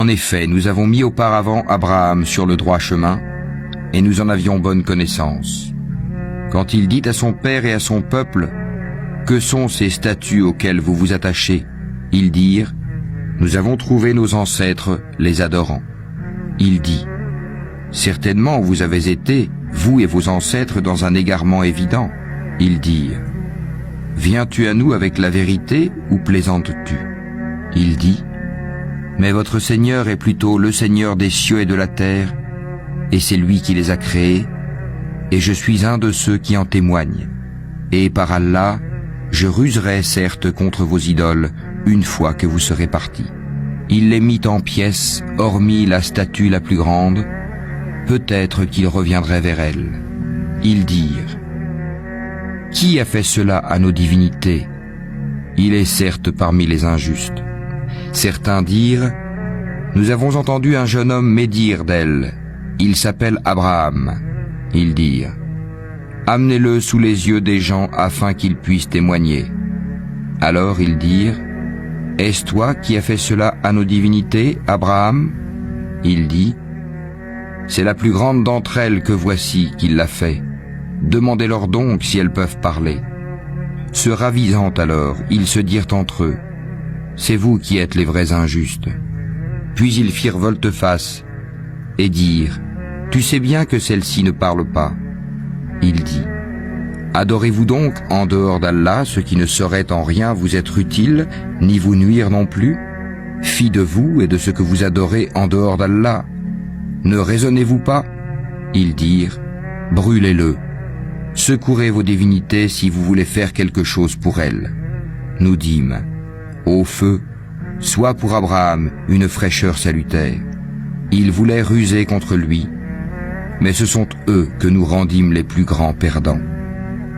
En effet, nous avons mis auparavant Abraham sur le droit chemin, et nous en avions bonne connaissance. Quand il dit à son père et à son peuple, « Que sont ces statues auxquelles vous vous attachez ?» Ils dirent, « Nous avons trouvé nos ancêtres les adorant. » Il dit, « Certainement vous avez été, vous et vos ancêtres, dans un égarement évident. » Ils dirent, « Viens-tu à nous avec la vérité ou plaisantes-tu » Il dit, « Mais votre Seigneur est plutôt le Seigneur des cieux et de la terre, et c'est lui qui les a créés, et je suis un de ceux qui en témoignent. Et par Allah, je ruserai certes contre vos idoles une fois que vous serez partis. » Il les mit en pièces, hormis la statue la plus grande, peut-être qu'il reviendrait vers elle. Ils dirent, « Qui a fait cela à nos divinités? Il est certes parmi les injustes. » Certains dirent, « Nous avons entendu un jeune homme médire d'elle. Il s'appelle Abraham. » Ils dirent, « Amenez-le sous les yeux des gens afin qu'ils puissent témoigner. » Alors ils dirent, « Est-ce toi qui as fait cela à nos divinités, Abraham ?» Il dit, « C'est la plus grande d'entre elles que voici qui l'a fait. Demandez-leur donc si elles peuvent parler. » Se ravisant alors, ils se dirent entre eux, « C'est vous qui êtes les vrais injustes. » Puis ils firent volte-face et dirent, « Tu sais bien que celle-ci ne parle pas. » Il dit, « Adorez-vous donc en dehors d'Allah ce qui ne saurait en rien vous être utile, ni vous nuire non plus? Fi de vous et de ce que vous adorez en dehors d'Allah. Ne raisonnez-vous pas ?» Ils dirent, « Brûlez-le. Secourez vos divinités si vous voulez faire quelque chose pour elles. » Nous dîmes, « Ô feu, sois pour Abraham une fraîcheur salutaire. » Ils voulaient ruser contre lui, mais ce sont eux que nous rendîmes les plus grands perdants.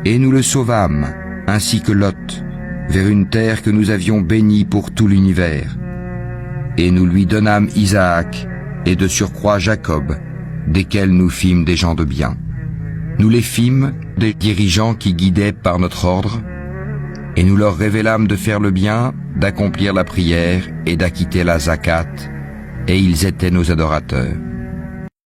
Et nous le sauvâmes, ainsi que Lot, vers une terre que nous avions bénie pour tout l'univers. Et nous lui donnâmes Isaac, et de surcroît Jacob, desquels nous fîmes des gens de bien. Nous les fîmes des dirigeants qui guidaient par notre ordre, et nous leur révélâmes de faire le bien, d'accomplir la prière et d'acquitter la zakat, et ils étaient nos adorateurs.